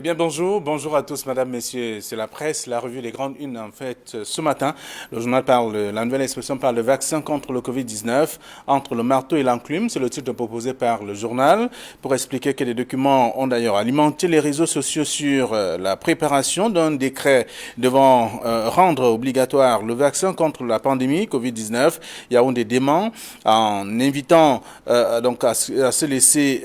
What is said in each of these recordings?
Eh bien bonjour à tous, mesdames, messieurs. C'est la presse, la revue des grandes unes en fait ce matin. Le journal parle, la nouvelle expression parle de vaccin contre le Covid-19 entre le marteau et l'enclume. C'est le titre proposé par le journal pour expliquer que les documents ont d'ailleurs alimenté les réseaux sociaux sur la préparation d'un décret devant rendre obligatoire le vaccin contre la pandémie Covid-19. Yaoundé dément en invitant donc à se laisser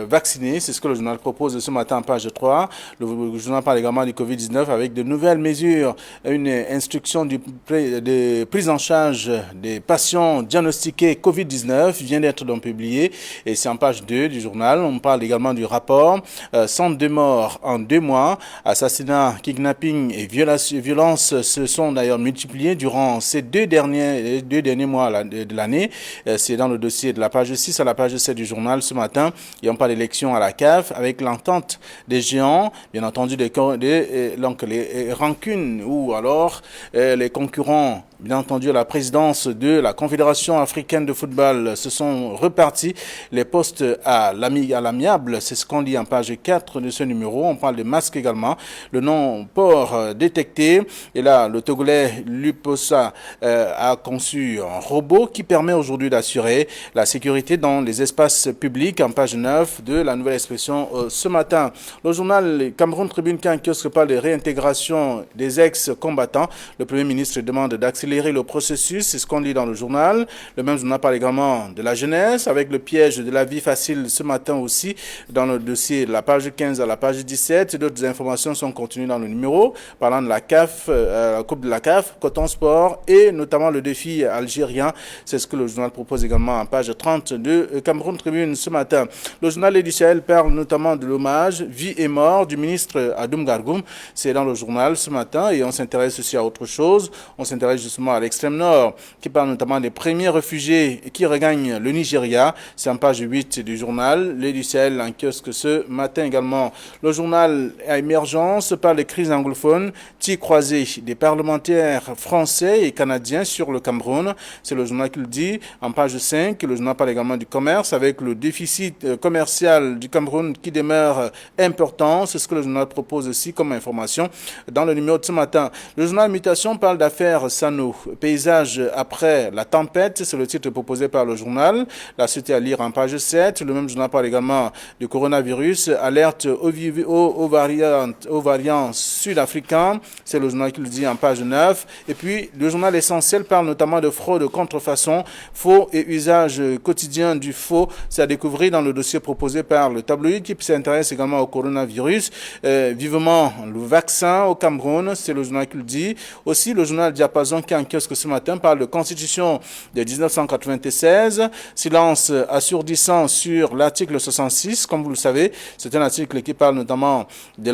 vacciner. C'est ce que le journal propose ce matin en page 3. Le journal parle également du Covid-19 avec de nouvelles mesures, une instruction de prise en charge des patients diagnostiqués Covid-19 vient d'être donc publiée et c'est en page 2 du journal. On parle également du rapport 102 morts en 2 mois, assassinats, kidnapping et violences se sont d'ailleurs multipliés durant ces deux derniers mois de l'année. C'est dans le dossier de la page 6 à la page 7 du journal ce matin et on parle d'élections à la CAF avec l'entente des géants. Bien entendu, donc les rancunes ou alors les concurrents, bien entendu, à la présidence de la Confédération africaine de football se sont repartis. Les postes à l'amiable, c'est ce qu'on lit en page 4 de ce numéro. On parle de masques également. Le non-port détecté. Et là, le Togolais Luposa a conçu un robot qui permet aujourd'hui d'assurer la sécurité dans les espaces publics en page 9 de la nouvelle expression ce matin. Le journal Cameroun Tribune qui en kiosque parle de réintégration des ex-combattants. Le Premier ministre demande d'accélérer le processus, c'est ce qu'on lit dans le journal. Le même journal parle également de la jeunesse avec le piège de la vie facile ce matin aussi dans le dossier de la page 15 à la page 17. D'autres informations sont contenues dans le numéro parlant de la CAF, la Coupe de la CAF, Coton Sport et notamment le défi algérien. C'est ce que le journal propose également en page 30 de Cameroun Tribune ce matin. Le journal du Sahel parle notamment de l'hommage vie et mort du ministre Adoum Gargoum. C'est dans le journal ce matin et on s'intéresse aussi à autre chose. On s'intéresse justement à l'extrême nord qui parle notamment des premiers réfugiés qui regagnent le Nigeria. C'est en page 8 du journal. Les du Sahel en kiosque ce matin également. Le journal à émergence parle des crises anglophones, tir croisé des parlementaires français et canadiens sur le Cameroun. C'est le journal qui le dit. En page 5, le journal parle également du commerce avec le déficit commercial du Cameroun qui demeure important. C'est ce que le journal propose aussi comme information dans le numéro de ce matin. Le journal Mutation parle d'affaires Sano. Paysage après la tempête, c'est le titre proposé par le journal. La suite est à lire en page 7. Le même journal parle également du coronavirus. Alerte aux variants sud-africains. C'est le journal qui le dit en page 9. Et puis, le journal Essentiel parle notamment de fraude, contrefaçon, faux et usage quotidien du faux. C'est à découvrir dans le dossier proposé par le tabloïd qui s'intéresse également au coronavirus. Vivement le vaccin au Cameroun, c'est le journal qui le dit. Aussi, le journal Diapason qui est en kiosque ce matin parle de constitution de 1996. Silence assourdissant sur l'article 66. Comme vous le savez, c'est un article qui parle notamment des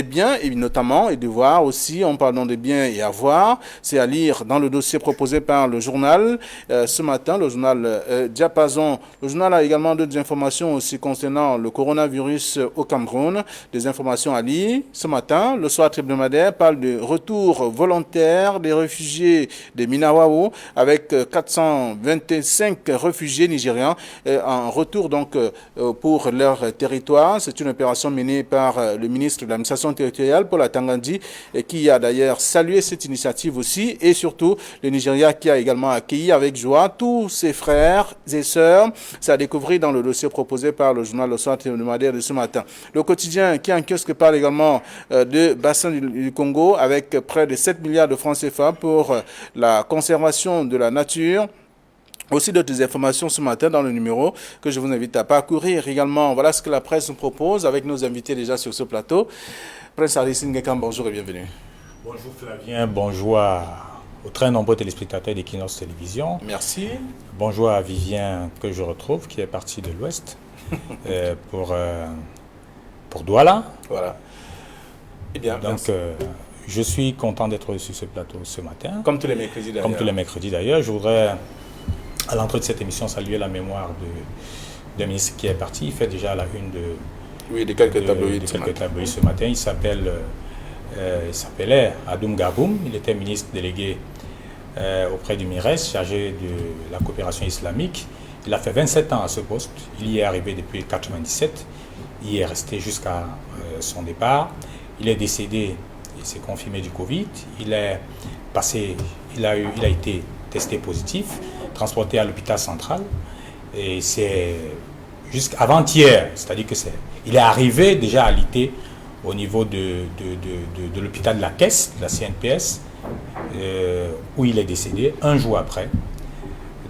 biens et notamment et devoirs aussi. On parle donc des biens et avoirs. C'est à lire dans le dossier proposé par le journal ce matin, le journal Diapason. Le journal a également d'autres informations aussi concernant le coronavirus au Cameroun. Des informations à lire ce matin. Le soir hebdomadaire parle de retour volontaire des réfugiés de Minawao avec 425 réfugiés nigérians en retour donc pour leur territoire. C'est une opération menée par le ministre de l'administration territoriale Paul Atangandi qui a d'ailleurs salué cette initiative aussi et surtout le Nigeria qui a également accueilli avec joie tous ses frères et sœurs. C'est à découvrir dans le dossier proposé par le journal Le Soir hebdomadaire de ce matin. Le quotidien qui en kiosque parle également de bassin du Congo avec près de 7 milliards de francs CFA pour la conservation de la nature. Aussi d'autres informations ce matin dans le numéro que je vous invite à parcourir également. Voilà ce que la presse nous propose avec nos invités déjà sur ce plateau. Prince Aristide Ngekam, bonjour et bienvenue. Bonjour Flavien, bonjour aux très nombreux téléspectateurs d'Equinox Télévision. Merci. Bonjour à Vivien que je retrouve qui est parti de l'Ouest pour Douala. Voilà. Eh bien, donc je suis content d'être sur ce plateau ce matin. Comme tous les mercredis d'ailleurs. Comme tous les mercredis d'ailleurs. Je voudrais, à l'entrée de cette émission, saluer la mémoire d'un ministre qui est parti. Il fait déjà la une de quelques tabloïds ce matin. Il s'appelait Adoum Gargoum. Il était ministre délégué auprès du MIRES, chargé de la coopération islamique. Il a fait 27 ans à ce poste. Il y est arrivé depuis 1997. Il est resté jusqu'à son départ. Il est décédé, il s'est confirmé du Covid. Il a été testé positif, transporté à l'hôpital central. Et c'est jusqu'avant-hier, c'est-à-dire que il est arrivé déjà à l'IT au niveau de l'hôpital de la Caisse, de la CNPS, où il est décédé un jour après.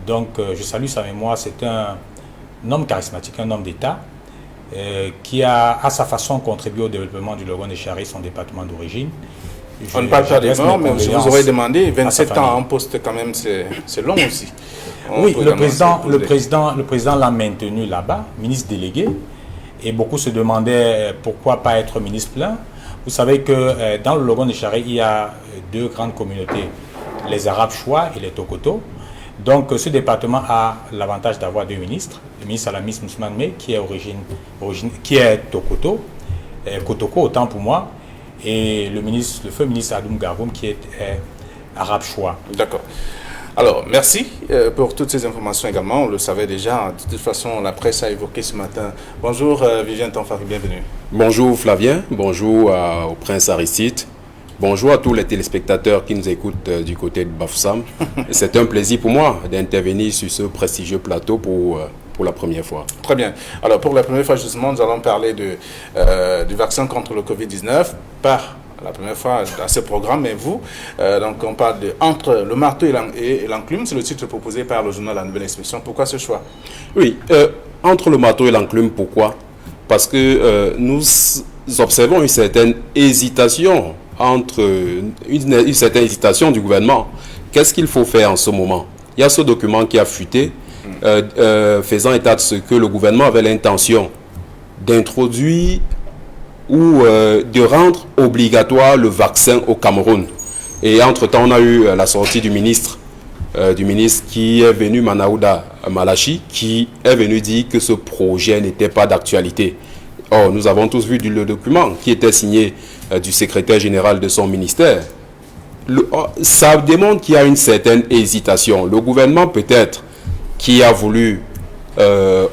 Donc je salue sa mémoire. C'est un homme charismatique, un homme d'État, qui a à sa façon contribué au développement du Logone-Écharé, son département d'origine. On ne parle pas des morts, mais je vous aurais demandé, 27 ans en poste quand même, c'est long aussi. Oui, le président l'a maintenu là-bas, ministre délégué, et beaucoup se demandaient pourquoi pas être ministre plein. Vous savez que dans le Logone-Écharé, il y a deux grandes communautés, les Arabes Chois et les Tokoto. Donc ce département a l'avantage d'avoir deux ministres, le ministre Alamis Mousmane qui est Tokoto, Kotoko autant pour moi, et le feu ministre Adoum Garboum qui est Arabe Chois. D'accord. Alors, merci pour toutes ces informations également. On le savait déjà. De toute façon, la presse a évoqué ce matin. Bonjour, Viviane Tanfari, bienvenue. Bonjour Flavien, bonjour au Prince Aristide. Bonjour à tous les téléspectateurs qui nous écoutent du côté de Bafoussam. C'est un plaisir pour moi d'intervenir sur ce prestigieux plateau pour la première fois. Très bien. Alors, pour la première fois, justement, nous allons parler du vaccin contre le Covid-19 par la première fois dans ce programme. Mais vous, donc on parle entre le marteau et l'enclume. C'est le titre proposé par le journal La Nouvelle Expression. Pourquoi ce choix? Oui, entre le marteau et l'enclume, pourquoi? Parce que nous observons une certaine hésitation une certaine hésitation du gouvernement. Qu'est-ce qu'il faut faire en ce moment? Il y a ce document qui a fuité, faisant état de ce que le gouvernement avait l'intention d'introduire ou de rendre obligatoire le vaccin au Cameroun. Et entre-temps, on a eu la sortie du ministre qui est venu, Manaouda Malachi, qui est venu dire que ce projet n'était pas d'actualité. Or, nous avons tous vu le document qui était signé du secrétaire général de son ministère. Ça démontre qu'il y a une certaine hésitation. Le gouvernement, peut-être, qui a voulu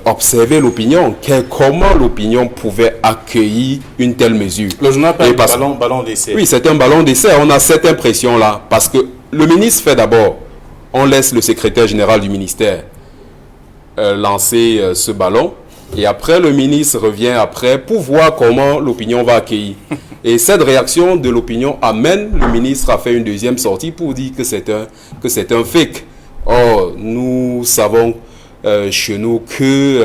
observer l'opinion, comment l'opinion pouvait accueillir une telle mesure. Le journal parle de ballon d'essai. Oui, c'est un ballon d'essai. On a cette impression-là. Parce que le ministre fait d'abord, on laisse le secrétaire général du ministère lancer ce ballon. Et après, le ministre revient après pour voir comment l'opinion va accueillir. Et cette réaction de l'opinion amène le ministre à faire une deuxième sortie pour dire que c'est un fake. Or, nous savons chez nous qu'il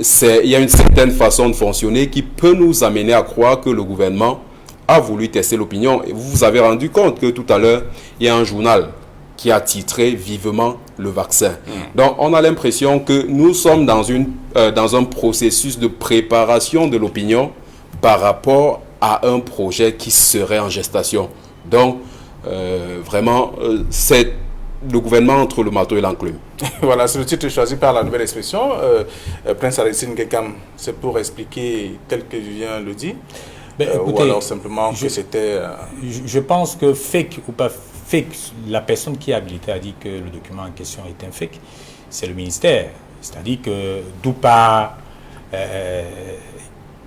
y a une certaine façon de fonctionner qui peut nous amener à croire que le gouvernement a voulu tester l'opinion. Et vous vous avez rendu compte que tout à l'heure, il y a un journal qui a titré vivement le vaccin. Donc, on a l'impression que nous sommes dans un processus de préparation de l'opinion par rapport à un projet qui serait en gestation. Donc, vraiment, c'est le gouvernement entre le marteau et l'enclume. Voilà, c'est le titre choisi par La Nouvelle Expression. Prince Aristide Ngekam, c'est pour expliquer tel que Julien le dit, écoutez, ou alors simplement que c'était... Je pense que fake ou pas fake, la personne qui est habilitée a dit que le document en question est un fake, c'est le ministère. C'est-à-dire que d'où part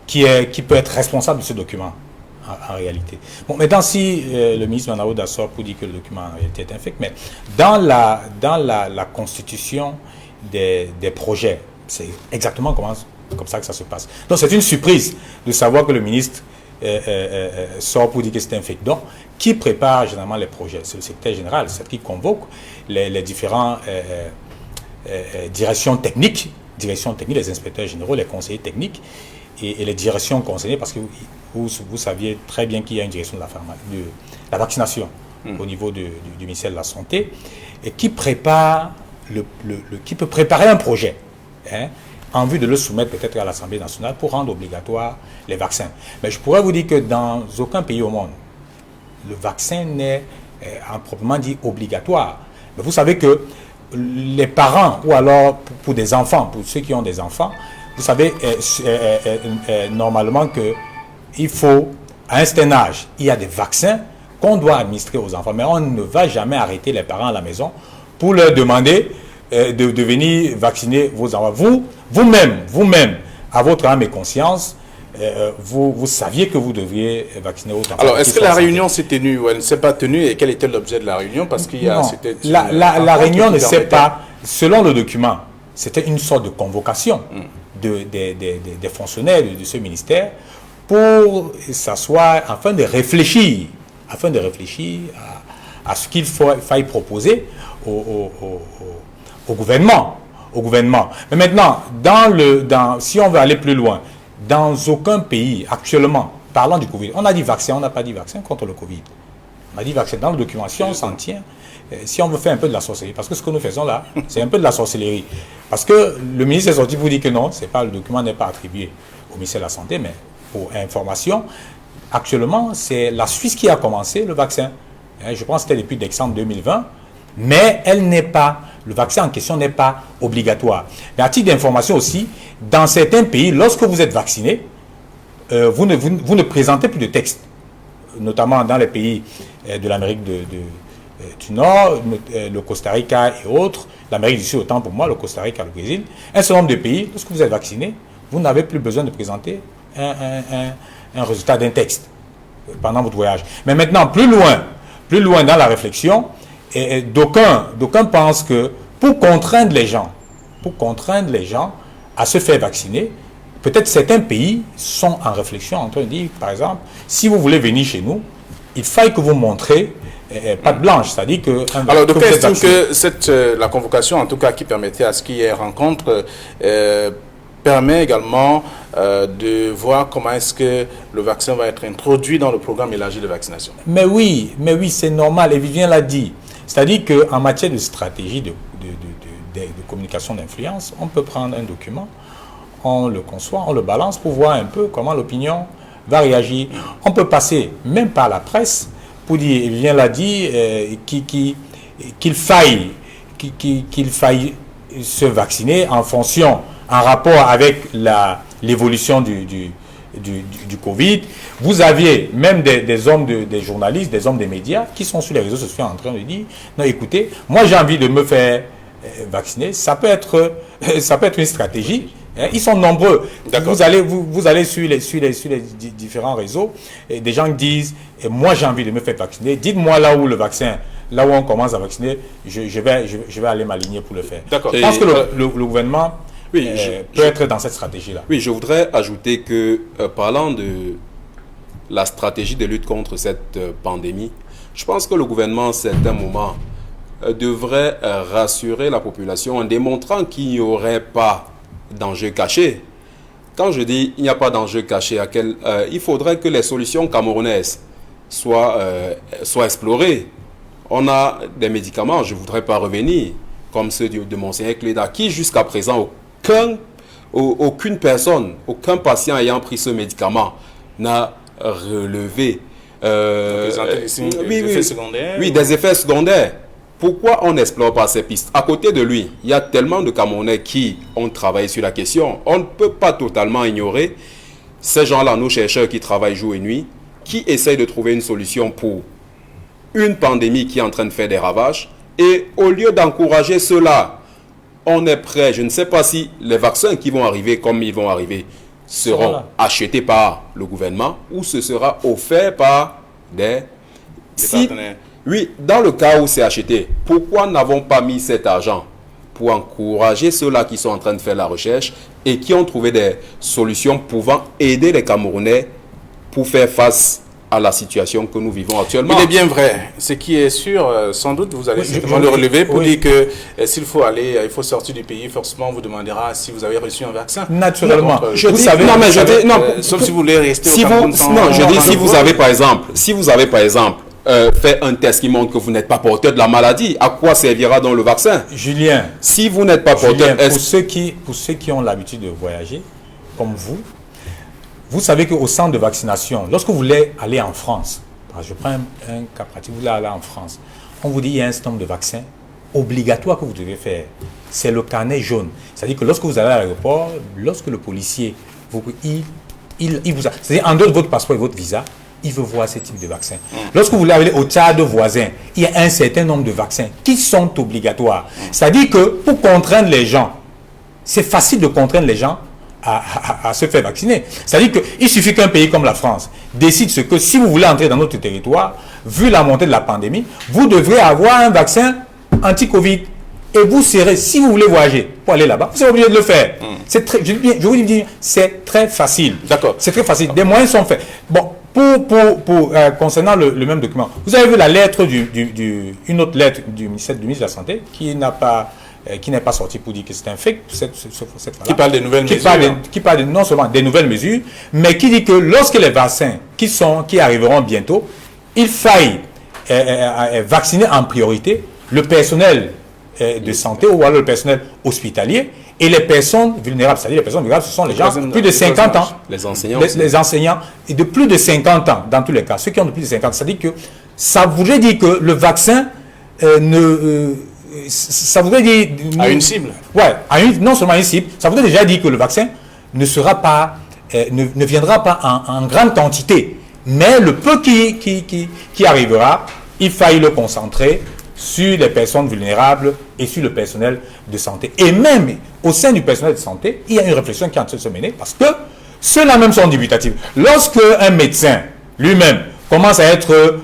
qui peut être responsable de ce document en réalité. Bon, maintenant, si le ministre Manaouda sort pour dire que le document en réalité est un fake, mais dans la constitution des projets, c'est exactement comme ça que ça se passe. Donc c'est une surprise de savoir que le ministre sort pour dire que c'est un fake. Donc, qui prépare généralement les projets? C'est le secrétaire général, c'est qui convoque les différents directions techniques, les inspecteurs généraux, les conseillers techniques et les directions concernées, parce que vous saviez très bien qu'il y a une direction de la vaccination au niveau du ministère de la Santé, et qui prépare qui peut préparer un projet, en vue de le soumettre peut-être à l'Assemblée nationale pour rendre obligatoire les vaccins. Mais je pourrais vous dire que dans aucun pays au monde, le vaccin n'est proprement dit obligatoire. Mais vous savez que les parents, ou alors pour des enfants, pour ceux qui ont des enfants, vous savez normalement qu'il faut, à un certain âge, il y a des vaccins qu'on doit administrer aux enfants. Mais on ne va jamais arrêter les parents à la maison pour leur demander de venir vacciner vos enfants. Vous-même, à votre âme et conscience, vous saviez que vous deviez vacciner autant. Alors, est-ce que la réunion s'est tenue ou elle ne s'est pas tenue et quel était l'objet de la réunion? Parce qu'il y a... La réunion ne s'est pas... Selon le document, c'était une sorte de convocation des fonctionnaires de ce ministère pour s'asseoir afin de réfléchir à ce qu'il faille proposer au gouvernement. Mais maintenant, si on veut aller plus loin, dans aucun pays actuellement, parlant du Covid, on a dit vaccin, on n'a pas dit vaccin contre le Covid. On a dit vaccin dans le document, si on s'en tient, si on veut faire un peu de la sorcellerie, parce que ce que nous faisons là, c'est un peu de la sorcellerie. Parce que le ministre est sorti pour dire que non, le document n'est pas attribué au ministère de la Santé, mais pour information, actuellement, c'est la Suisse qui a commencé le vaccin. Je pense que c'était depuis décembre 2020, mais le vaccin en question n'est pas obligatoire. Mais à titre d'information aussi, dans certains pays, lorsque vous êtes vacciné, vous ne présentez plus de texte, notamment dans les pays de l'Amérique du Nord, le Costa Rica et autres, l'Amérique du Sud autant pour moi, le Costa Rica, le Brésil, un certain nombre de pays, lorsque vous êtes vacciné, vous n'avez plus besoin de présenter un résultat d'un texte pendant votre voyage. Mais maintenant, plus loin dans la réflexion, d'aucuns pensent que pour contraindre les gens à se faire vacciner, peut-être certains pays sont en réflexion en train de dire, par exemple, si vous voulez venir chez nous, il faille que vous montrez patte blanche, c'est-à-dire que... Alors, donc, estime que la convocation, en tout cas, qui permettait à ce qu'il y ait rencontre, permet également de voir comment est-ce que le vaccin va être introduit dans le programme élargi de vaccination. Mais oui, c'est normal, et Vivien l'a dit. C'est-à-dire qu'en matière de stratégie de communication d'influence, on peut prendre un document, on le conçoit, on le balance pour voir un peu comment l'opinion va réagir. On peut passer même par la presse pour dire, Vivien l'a dit, qu'il faille se vacciner en rapport avec l'évolution du Covid. Vous aviez même des hommes, des journalistes, des hommes des médias qui sont sur les réseaux sociaux en train de dire, non écoutez, moi j'ai envie de me faire vacciner, ça peut être une stratégie. Ils sont nombreux. Vous allez sur les différents réseaux, et des gens disent, moi j'ai envie de me faire vacciner, dites-moi là où on commence à vacciner, je vais aller m'aligner pour le faire. Je pense que le gouvernement peut être dans cette stratégie-là. Oui, je voudrais ajouter que, parlant de la stratégie de lutte contre cette pandémie, je pense que le gouvernement, à certains moments, devrait rassurer la population en démontrant qu'il n'y aurait pas d'enjeu caché. Quand je dis il n'y a pas d'enjeu caché, il faudrait que les solutions camerounaises soient explorées. On a des médicaments, je ne voudrais pas revenir, comme ceux de Monseigneur Cléda, qui jusqu'à présent, aucune personne, aucun patient ayant pris ce médicament n'a relevé des effets secondaires. Oui, des effets secondaires. Pourquoi on n'explore pas ces pistes? À côté de lui, il y a tellement de Camerounais qui ont travaillé sur la question. On ne peut pas totalement ignorer ces gens-là, nos chercheurs qui travaillent jour et nuit, qui essayent de trouver une solution pour une pandémie qui est en train de faire des ravages. Et au lieu d'encourager cela, on est prêt. Je ne sais pas si les vaccins qui vont arriver, comme ils vont arriver, seront achetés par le gouvernement ou ce sera offert par des partenaires. Oui, dans le cas où c'est acheté, pourquoi n'avons pas mis cet argent pour encourager ceux-là qui sont en train de faire la recherche et qui ont trouvé des solutions pouvant aider les Camerounais pour faire face à la situation que nous vivons actuellement? Il est bien vrai. Ce qui est sûr, sans doute, vous allez simplement le relever pour dire que s'il faut aller, il faut sortir du pays, forcément on vous demandera si vous avez reçu un vaccin. Naturellement. Sauf si vous voulez rester si au Cameroun. Si vous avez par exemple fait un test qui montre que vous n'êtes pas porteur de la maladie, à quoi servira donc le vaccin? Julien, si vous n'êtes pas porteur... Pour ceux qui ont l'habitude de voyager, comme vous savez qu'au centre de vaccination, lorsque vous voulez aller en France, je prends un cas pratique, vous voulez aller en France, on vous dit qu'il y a un certain nombre de vaccins obligatoires que vous devez faire. C'est le carnet jaune. C'est-à-dire que lorsque vous allez à l'aéroport, lorsque le policier, il vous a... C'est-à-dire en dehors de votre passeport et votre visa, il veut voir ce type de vaccin. Lorsque vous voulez aller au Tchad voisin, il y a un certain nombre de vaccins qui sont obligatoires. C'est-à-dire que pour contraindre les gens, c'est facile de contraindre les gens à se faire vacciner. C'est-à-dire qu'il suffit qu'un pays comme la France décide ce que si vous voulez entrer dans notre territoire, vu la montée de la pandémie, vous devrez avoir un vaccin anti-Covid. Et vous serez, si vous voulez voyager pour aller là-bas, vous serez obligé de le faire. C'est très, je vous dis, c'est très facile. D'accord. C'est très facile. Des moyens sont faits. Bon, concernant le même document, vous avez vu la lettre une autre lettre du ministre de la Santé qui n'est pas sortie pour dire que c'est un fake. Cette fois-là, Qui parle des nouvelles mesures. Qui parle non seulement des nouvelles mesures, mais qui dit que lorsque les vaccins qui arriveront bientôt, il faille vacciner en priorité le personnel de santé ou alors le personnel hospitalier et les personnes vulnérables. C'est-à-dire les personnes vulnérables, ce sont les gens de plus de 50 ans. Les enseignants. Les enseignants et de plus de 50 ans, dans tous les cas. Ceux qui ont de plus de 50 ans. C'est-à-dire que ça voudrait dire que le vaccin ça voudrait dire... À une cible. Ouais, non seulement à une cible, ça voudrait déjà dire que le vaccin ne sera pas, ne viendra pas en grande quantité. Mais le peu qui arrivera, il faille le concentrer sur les personnes vulnérables et sur le personnel de santé. Et même au sein du personnel de santé, il y a une réflexion qui est en train de se mener parce que ceux-là même sont dubitatifs. Lorsque un médecin lui-même commence à être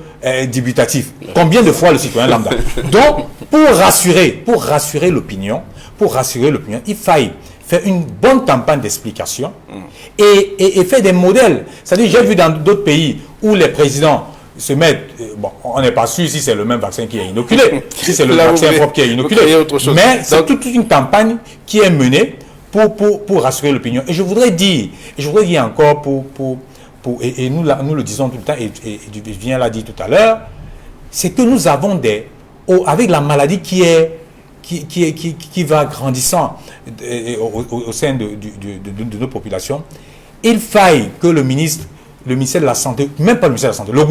dubitatif, combien de fois le citoyen lambda? Donc, pour rassurer l'opinion, il faille faire une bonne campagne d'explication et faire des modèles. C'est-à-dire, j'ai vu dans d'autres pays où les présidents se mettent, bon, on n'est pas sûr si c'est le même vaccin qui est inoculé, si c'est le vaccin propre qui est inoculé, mais c'est toute une campagne qui est menée pour rassurer l'opinion. Et je voudrais dire encore et nous le disons tout le temps, et Vivien l'a dit tout à l'heure, c'est que nous avons avec la maladie qui va grandissant au sein de nos populations, il faille que le ministère de la Santé, même pas le ministère de la Santé, le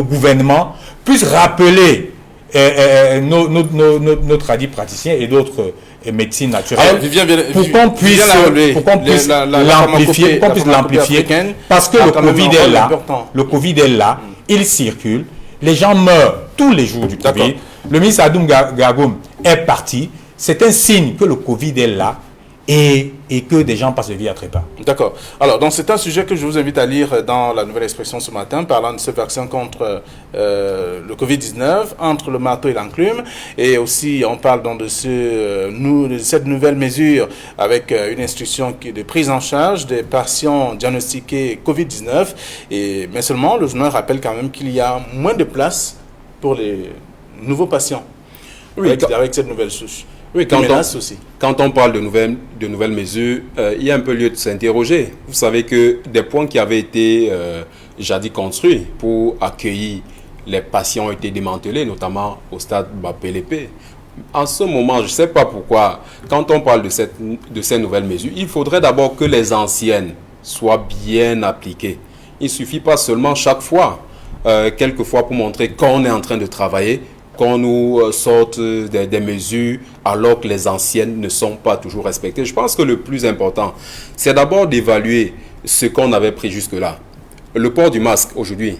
gouvernement puisse rappeler nos tradis praticiens et d'autres médecines naturelles pour qu'on puisse l'amplifier, parce que le Covid est là, il circule, les gens meurent tous les jours du Covid. Le ministre Adoum Gagoum est parti, c'est un signe que le Covid est là et que des gens passent de vie à trépas. D'accord. Alors, donc c'est un sujet que je vous invite à lire dans la Nouvelle Expression ce matin, parlant de ce vaccin contre le Covid-19, entre le marteau et l'enclume. Et aussi, on parle donc de cette nouvelle mesure avec une instruction de prise en charge des patients diagnostiqués Covid-19. Mais seulement, le journal rappelle quand même qu'il y a moins de place pour les nouveaux patients avec cette nouvelle souche. Oui, quand on parle de nouvelles mesures, il y a un peu lieu de s'interroger. Vous savez que des points qui avaient été jadis construits pour accueillir les patients ont été démantelés, notamment au stade Bapélepé. En ce moment, je ne sais pas pourquoi, quand on parle de ces nouvelles mesures, il faudrait d'abord que les anciennes soient bien appliquées. Il ne suffit pas seulement chaque fois, quelquefois pour montrer qu'on est en train de travailler, qu'on nous sorte des mesures alors que les anciennes ne sont pas toujours respectées. Je pense que le plus important, c'est d'abord d'évaluer ce qu'on avait pris jusque-là. Le port du masque, aujourd'hui,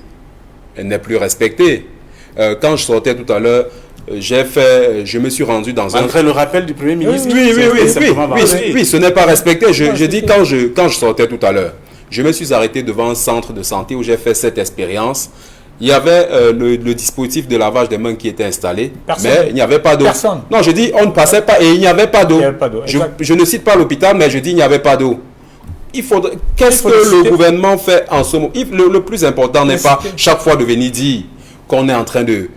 n'est plus respecté. Quand je sortais tout à l'heure, je me suis rendu dans Malgré le rappel du Premier ministre. Oui, ce n'est pas respecté. Je dis, quand je sortais tout à l'heure, je me suis arrêté devant un centre de santé où j'ai fait cette expérience. Il y avait le dispositif de lavage des mains qui était installé, mais il n'y avait pas d'eau. Non, je dis, on ne passait pas et il n'y avait pas d'eau. Je ne cite pas l'hôpital, mais je dis, il n'y avait pas d'eau. Qu'est-ce que le gouvernement fait en ce moment? Le plus important n'est pas chaque fois de venir dire qu'on est en train de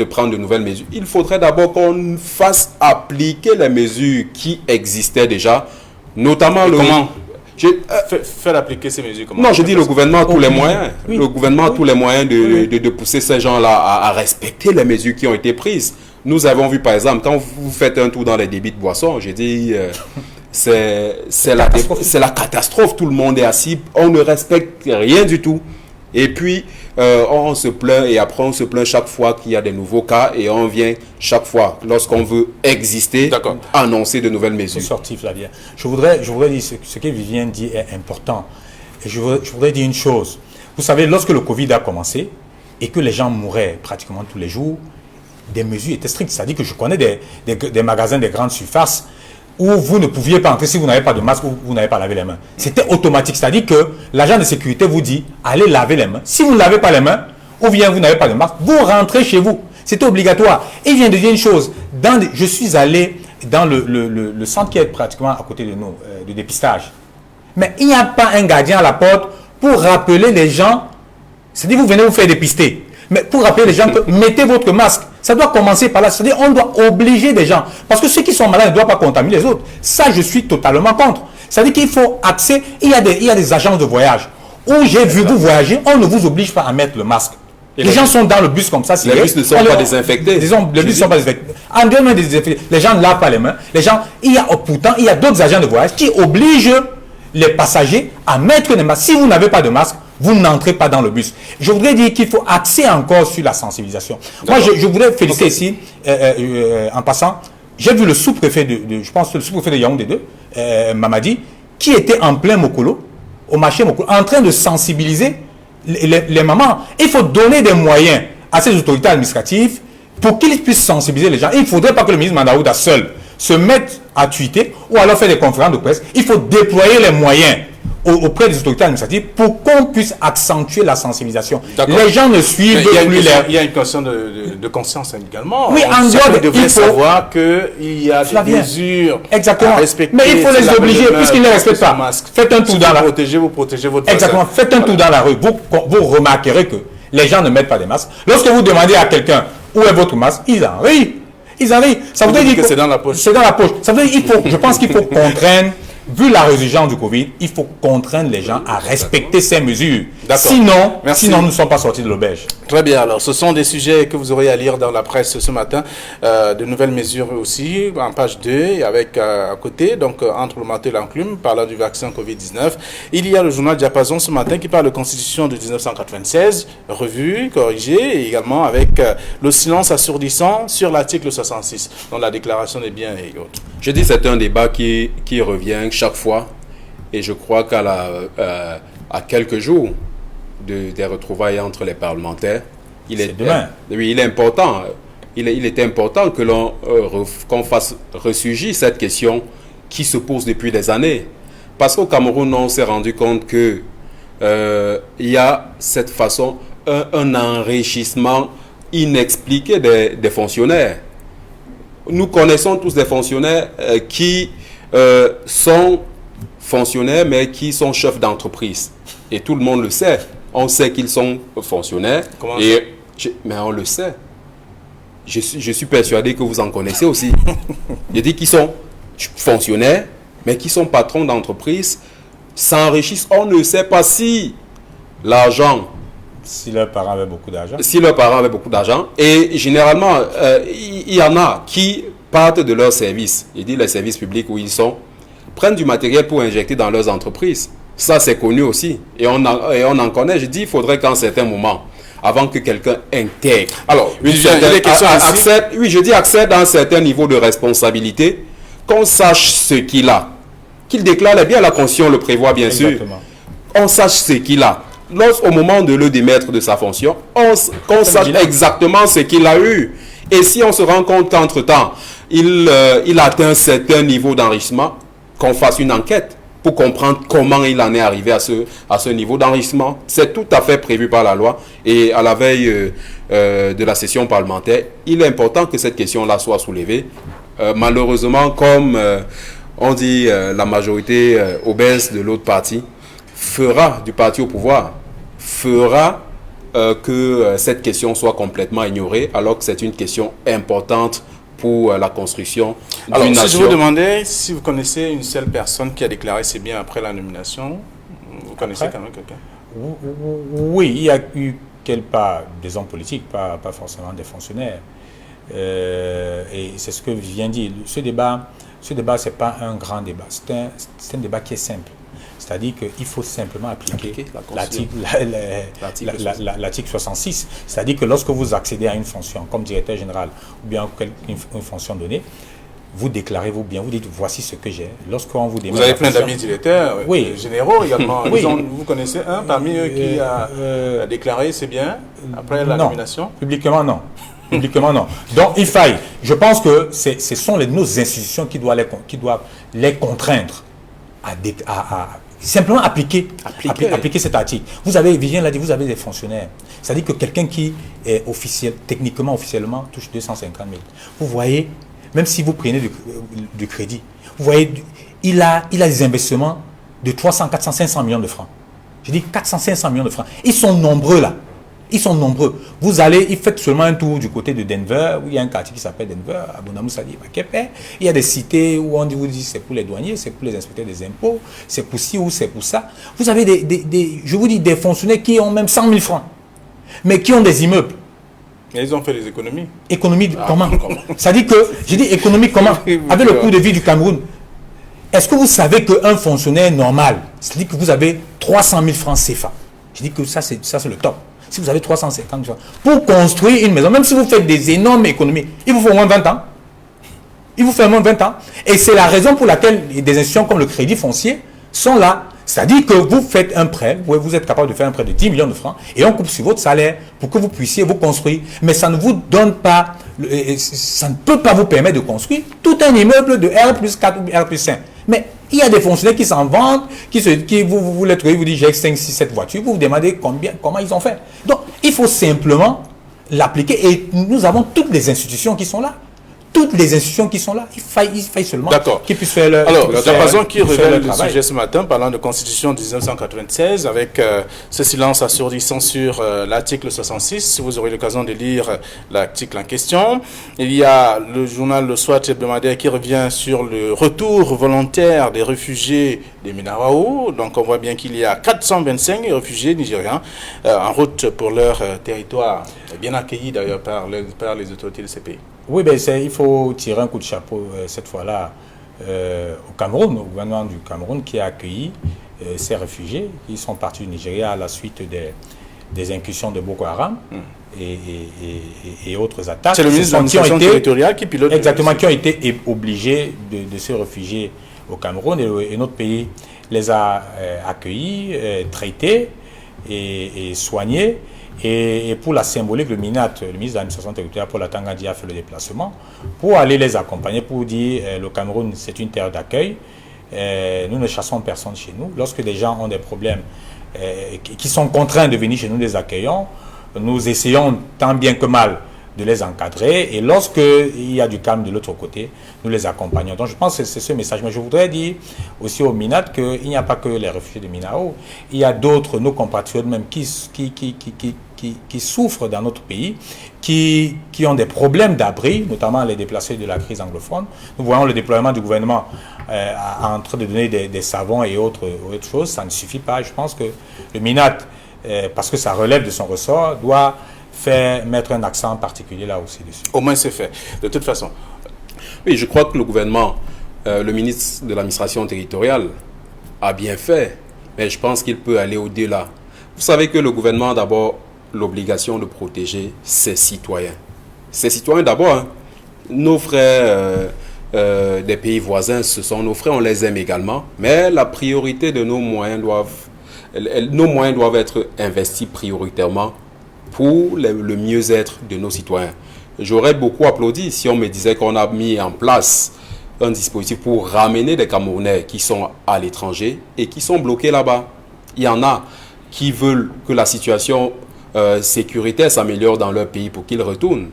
prendre de nouvelles mesures. Il faudrait d'abord qu'on fasse appliquer les mesures qui existaient déjà, notamment comment faire appliquer ces mesures. Non, je dis le gouvernement a tous les moyens. Oui. Le gouvernement a tous les moyens de pousser ces gens-là à respecter les mesures qui ont été prises. Nous avons vu par exemple, quand vous faites un tour dans les débits de boissons, j'ai dit, c'est la catastrophe. Tout le monde est assis, on ne respecte rien du tout. Et puis, on se plaint et après on se plaint chaque fois qu'il y a des nouveaux cas et on vient chaque fois, lorsqu'on veut exister, annoncer de nouvelles mesures. Sorti, Flavien. Je voudrais dire ce que Vivien dit est important. Et je voudrais dire une chose. Vous savez, lorsque le Covid a commencé et que les gens mouraient pratiquement tous les jours, des mesures étaient strictes. C'est-à-dire que je connais des magasins, des grandes surfaces où vous ne pouviez pas entrer si vous n'avez pas de masque ou vous n'avez pas lavé les mains. C'était automatique. C'est-à-dire que l'agent de sécurité vous dit, allez laver les mains. Si vous ne lavez pas les mains, ou bien vous n'avez pas de masque, vous rentrez chez vous. C'était obligatoire. Et il vient de dire une chose. Je suis allé dans le centre qui est pratiquement à côté de nous, de dépistage. Mais il n'y a pas un gardien à la porte pour rappeler les gens. C'est-à-dire vous venez vous faire dépister. Mais pour rappeler les gens que mettez votre masque. Ça doit commencer par là. C'est-à-dire on doit obliger des gens. Parce que ceux qui sont malades ne doivent pas contaminer les autres. Ça, je suis totalement contre. C'est-à-dire qu'il faut accès. Il y a des agences de voyage où j'ai vu vous voyager, on ne vous oblige pas à mettre le masque. Les gens sont dans le bus comme ça. Les bus ne sont pas désinfectés. Disons, les bus ne sont pas désinfectés. En dehors des désinfectés, les gens ne lavent pas les mains. Pourtant, il y a d'autres agents de voyage qui obligent les passagers à mettre des masques. Si vous n'avez pas de masque, vous n'entrez pas dans le bus. Je voudrais dire qu'il faut axer encore sur la sensibilisation. Moi, je voudrais féliciter ici, en passant, j'ai vu le sous-préfet je pense le sous-préfet de Yaoundé 2, Mamadi, qui était en plein Mokolo, au marché Mokolo, en train de sensibiliser les mamans. Il faut donner des moyens à ces autorités administratives pour qu'ils puissent sensibiliser les gens. Il ne faudrait pas que le ministre Mandaouda seul se mette à tweeter ou alors faire des conférences de presse. Il faut déployer les moyens auprès des autorités administratives pour qu'on puisse accentuer la sensibilisation. Les gens ne suivent plus les... Il y a une question de conscience également. Oui, en dehors de... devrait savoir qu'il y a des mesures exactement. À respecter. Mais il faut les obliger, puisqu'ils ne les respectent pas. Faites un tour dans la rue. Vous protégez votre exactement. voisin. Faites un tour dans la rue. Vous remarquerez que les gens ne mettent pas de masques. Lorsque vous demandez à quelqu'un où est votre masque, ils en rient. Ils en rient. Ça veut dire que c'est dans la poche. C'est dans la poche. Ça veut dire je pense qu'il faut contraindre. Vu la résurgence du Covid, il faut contraindre les gens à respecter ces mesures. Sinon, nous ne sommes pas sortis de l'auberge. Très bien. Alors, ce sont des sujets que vous aurez à lire dans la presse ce matin. De nouvelles mesures aussi, en page 2, et avec à côté, donc entre le marteau et l'enclume, parlant du vaccin Covid-19. Il y a le journal Diapason ce matin qui parle de Constitution de 1996, revue, corrigée, et également avec le silence assourdissant sur l'article 66, dans la déclaration des biens et autres. Je dis c'est un débat qui revient chaque fois, et je crois à quelques jours des retrouvailles entre les parlementaires, il est important. Il est important que qu'on fasse ressurgir cette question qui se pose depuis des années. Parce qu'au Cameroun, on s'est rendu compte que il y a cette façon, un enrichissement inexpliqué des fonctionnaires. Nous connaissons tous des fonctionnaires qui sont fonctionnaires, mais qui sont chefs d'entreprise. Et tout le monde le sait. On sait qu'ils sont fonctionnaires. Mais on le sait. Je suis persuadé que vous en connaissez aussi. Je dis qu'ils sont fonctionnaires, mais qui sont patrons d'entreprise, s'enrichissent. On ne sait pas si l'argent... Si leurs parents avaient beaucoup d'argent. Si leurs parents avaient beaucoup d'argent. Et généralement, il y en a qui partent de leurs services. Je dis les services publics où ils sont, prennent du matériel pour injecter dans leurs entreprises. Ça, c'est connu aussi. Et on en connaît. Je dis, il faudrait qu'à un certain moment, avant que quelqu'un intègre. Alors, accède à un certain niveau de responsabilité, qu'on sache ce qu'il a. Qu'il déclare bien, la Constitution le prévoit bien sûr. On sache ce qu'il a. Au moment de le démettre de sa fonction, qu'on sache exactement ce qu'il a eu. Et si on se rend compte qu'entre-temps, il atteint un certain niveau d'enrichissement, qu'on fasse une enquête pour comprendre comment il en est arrivé à ce niveau d'enrichissement. C'est tout à fait prévu par la loi. Et à la veille de la session parlementaire, il est important que cette question-là soit soulevée. Malheureusement, comme on dit, la majorité obèse de l'autre parti du parti au pouvoir, fera que cette question soit complètement ignorée, alors que c'est une question importante pour la construction d'une nation. Si je vous demandais si vous connaissez une seule personne qui a déclaré ses biens après la nomination, vous connaissez quand même quelqu'un? Oui, il y a eu des hommes politiques, pas forcément des fonctionnaires. Et c'est ce que je viens de dire. Ce débat, ce n'est pas un grand débat. C'est un débat qui est simple. C'est-à-dire qu'il faut simplement appliquer l'article 66. C'est-à-dire que lorsque vous accédez à une fonction comme directeur général ou bien une fonction donnée, vous déclarez vos biens, vous dites voici ce que j'ai. Lorsqu'on vous demande... Vous avez plein d'amis directeurs, généraux également. Oui. Vous connaissez un parmi eux qui a déclaré ses biens après la nomination? Publiquement, non. Publiquement, non. Donc, il faille. Je pense que ce sont nos institutions qui doivent les contraindre à simplement appliquer cet article. Vous avez, Vivien l'a dit, vous avez des fonctionnaires. C'est-à-dire que quelqu'un qui est officiellement, touche 250 000. Vous voyez, même si vous prenez du crédit, vous voyez, il a des investissements de 300, 400, 500 millions de francs. Je dis 400, 500 millions de francs. Ils sont nombreux là. Ils sont nombreux. Vous allez, ils font seulement un tour du côté de Denver, où il y a un quartier qui s'appelle Denver, à Bonamoussadi, Bakepe. Il y a des cités où on vous dit c'est pour les douaniers, c'est pour les inspecteurs des impôts, c'est pour ci ou c'est pour ça. Vous avez je vous dis, des fonctionnaires qui ont même 100 000 francs, mais qui ont des immeubles. Et ils ont fait des économies. Économie comment? Ça dit que, je dis économie comment? Avec le coût de vie du Cameroun. Est-ce que vous savez qu'un fonctionnaire normal, c'est-à-dire que vous avez 300 000 francs CFA, je dis que ça c'est le top. Si vous avez 350 francs, pour construire une maison, même si vous faites des énormes économies, il vous faut au moins 20 ans. Il vous faut au moins 20 ans. Et c'est la raison pour laquelle des institutions comme le Crédit Foncier sont là. C'est-à-dire que vous faites un prêt, vous êtes capable de faire un prêt de 10 millions de francs et on coupe sur votre salaire pour que vous puissiez vous construire. Mais ça ne vous donne pas, ça ne peut pas vous permettre de construire tout un immeuble de R plus 4 ou R plus 5. Mais il y a des fonctionnaires qui s'en vantent, vous les trouvez, vous dites j'ai 5, 6, 7 voitures, vous vous demandez comment ils ont fait. Donc il faut simplement l'appliquer et nous avons toutes les institutions qui sont là. Toutes les institutions qui sont là, il faille seulement qu'ils puissent faire leur Alors, la façon qui révèle le sujet ce matin, parlant de Constitution 1996, avec ce silence assourdissant sur l'article 66, vous aurez l'occasion de lire l'article en question. Il y a le journal Le Soir hebdomadaire qui revient sur le retour volontaire des réfugiés des Minaraos. Donc, on voit bien qu'il y a 425 réfugiés nigérians en route pour leur territoire, bien accueillis d'ailleurs par les autorités de ces pays. Oui, ben il faut tirer un coup de chapeau cette fois-là au Cameroun, au gouvernement du Cameroun qui a accueilli ces réfugiés qui sont partis du Nigeria à la suite des incursions de Boko Haram et autres attaques. C'est le ministre de l'administration territoriale qui pilote. Exactement, qui ont été obligés de se réfugier au Cameroun et notre pays les a accueillis, traités et soignés. Et pour la symbolique, le MINAT, le ministre de l'administration territoriale, Paul Atanga-Diaye, a fait le déplacement pour aller les accompagner, pour dire le Cameroun, c'est une terre d'accueil. Nous ne chassons personne chez nous. Lorsque des gens ont des problèmes qui sont contraints de venir chez nous, les accueillons. Nous essayons tant bien que mal de les encadrer. Et lorsqu'il y a du calme de l'autre côté, nous les accompagnons. Donc je pense que c'est ce message. Mais je voudrais dire aussi au MINAT qu'il n'y a pas que les réfugiés de Minao. Il y a d'autres, nos compatriotes même, qui souffrent dans notre pays, qui ont des problèmes d'abri, notamment les déplacés de la crise anglophone. Nous voyons le déploiement du gouvernement en train de donner des savons et autres choses. Ça ne suffit pas. Je pense que le MINAT, parce que ça relève de son ressort, doit mettre un accent particulier là aussi dessus. Au moins c'est fait, de toute façon. Oui, je crois que le gouvernement, le ministre de l'administration territoriale a bien fait, mais je pense qu'il peut aller au-delà. Vous savez que le gouvernement a d'abord l'obligation de protéger ses citoyens. Ses citoyens d'abord, hein. Nos frères des pays voisins, ce sont nos frères, on les aime également, mais la priorité de nos moyens doivent être investis prioritairement pour le mieux-être de nos citoyens. J'aurais beaucoup applaudi si on me disait qu'on a mis en place un dispositif pour ramener des Camerounais qui sont à l'étranger et qui sont bloqués là-bas. Il y en a qui veulent que la situation sécuritaire s'améliore dans leur pays pour qu'ils retournent.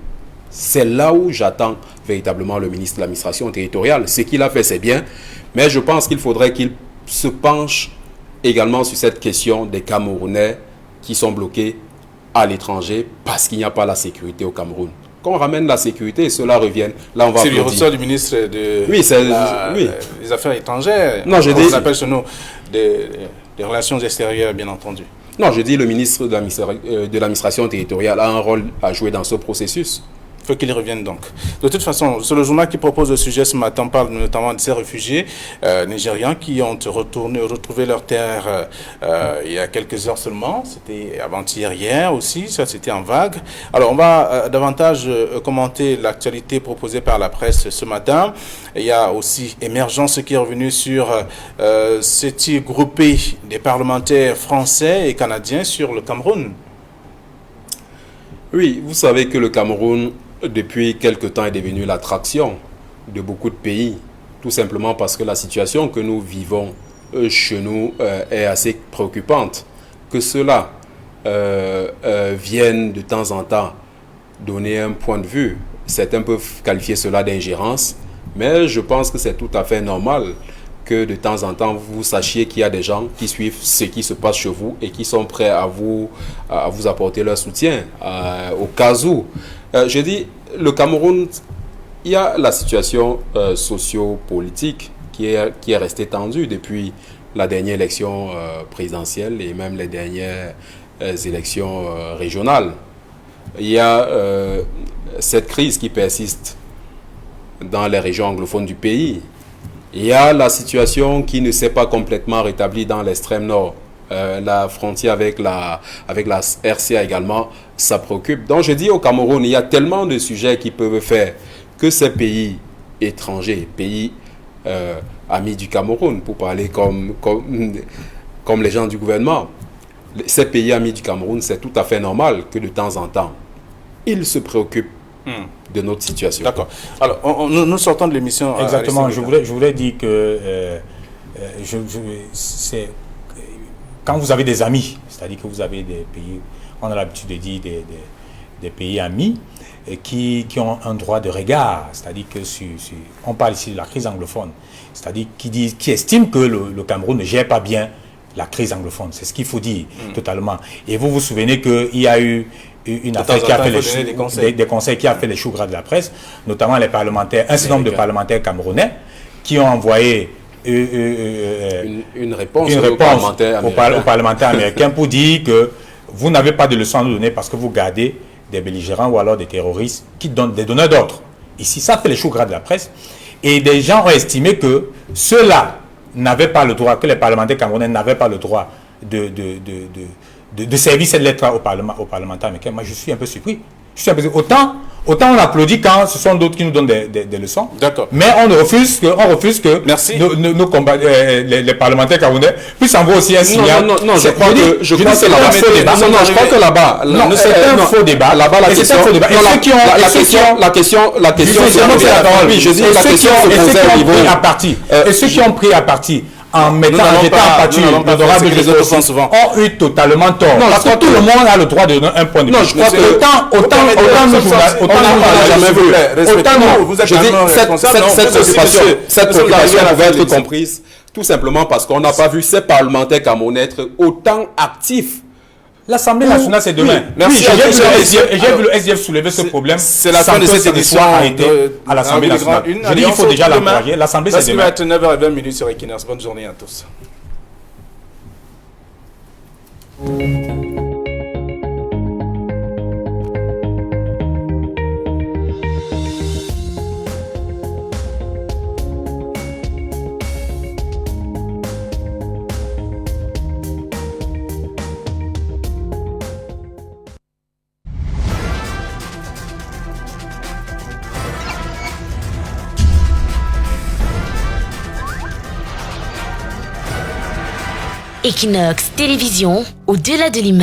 C'est là où j'attends véritablement le ministre de l'administration territoriale. Ce qu'il a fait, c'est bien, mais je pense qu'il faudrait qu'il se penche également sur cette question des Camerounais qui sont bloqués à l'étranger parce qu'il n'y a pas la sécurité au Cameroun. Quand on ramène la sécurité, cela revient. Là, on va. C'est le ressort du ministre des Affaires étrangères. Non, je dis. On appelle ce nom des relations extérieures, bien entendu. Non, je dis le ministre de l'administration territoriale a un rôle à jouer dans ce processus. Il faut qu'il revienne donc. De toute façon, c'est le journal qui propose le sujet ce matin. On parle notamment de ces réfugiés nigérians qui ont retrouvé leur terre il y a quelques heures seulement. C'était avant-hier, hier aussi. Ça, c'était en vague. Alors, on va davantage commenter l'actualité proposée par la presse ce matin. Il y a aussi Émergence qui est revenu sur ce tir groupé des parlementaires français et canadiens sur le Cameroun. Oui, vous savez que le Cameroun depuis quelque temps, est devenu l'attraction de beaucoup de pays, tout simplement parce que la situation que nous vivons chez nous est assez préoccupante. Que cela vienne de temps en temps donner un point de vue. Certains peuvent qualifier cela d'ingérence, mais je pense que c'est tout à fait normal que de temps en temps, vous sachiez qu'il y a des gens qui suivent ce qui se passe chez vous et qui sont prêts à vous apporter leur soutien au cas où. Je dis, le Cameroun, il y a la situation socio-politique qui est restée tendue depuis la dernière élection présidentielle et même les dernières élections régionales. Il y a cette crise qui persiste dans les régions anglophones du pays. Il y a la situation qui ne s'est pas complètement rétablie dans l'extrême nord. La frontière avec la RCA également, ça préoccupe. Donc je dis au Cameroun, il y a tellement de sujets qui peuvent faire que ces pays étrangers, pays amis du Cameroun, pour parler comme les gens du gouvernement, ces pays amis du Cameroun, c'est tout à fait normal que de temps en temps, ils se préoccupent de notre situation. D'accord. Alors, nous sortons de l'émission. Exactement. Je voulais dire que quand vous avez des amis, c'est-à-dire que vous avez des pays, on a l'habitude de dire des pays amis qui ont un droit de regard, c'est-à-dire que on parle ici de la crise anglophone, c'est-à-dire qui estiment que le Cameroun ne gère pas bien la crise anglophone. C'est ce qu'il faut dire totalement. Et vous vous souvenez qu'il y a eu une affaire qui a fait des conseils qui a fait les choux gras de la presse, notamment les parlementaires, un certain nombre de parlementaires camerounais qui ont envoyé une réponse aux parlementaires américains pour dire que vous n'avez pas de leçons à nous donner parce que vous gardez des belligérants ou alors des terroristes qui donnent des donneurs d'ordre. Ici, ça fait les choux gras de la presse. Et des gens ont estimé que ceux-là n'avaient pas le droit, que les parlementaires camerounais n'avaient pas le droit de servir cette lettre aux parlementaires américains. Moi, je suis un peu surpris. Autant on applaudit quand ce sont d'autres qui nous donnent des leçons. D'accord. Mais on refuse que Merci. Nos les parlementaires camerounais puissent envoyer aussi un signal. Non, je crois que là-bas, c'est un faux débat. Là-bas, la question, et ceux qui ont pris à partie en mettant en pâture l'honorable ont eu totalement tort. Non, parce que tout le monde a le droit de donner un point de vue. Non, je crois que autant cette préoccupation pouvait être comprise tout simplement parce qu'on n'a pas vu ces parlementaires camerounais être autant actifs. L'Assemblée nationale, c'est demain. Merci. J'ai vu le SDF soulever ce problème. C'est la fin de cette édition à l'Assemblée nationale. Je dis qu'il faut déjà l'encourager. L'Assemblée, c'est demain. Ça va être 9h20 sur Equinox. Bonne journée à tous. Equinox Télévision, au-delà de l'image.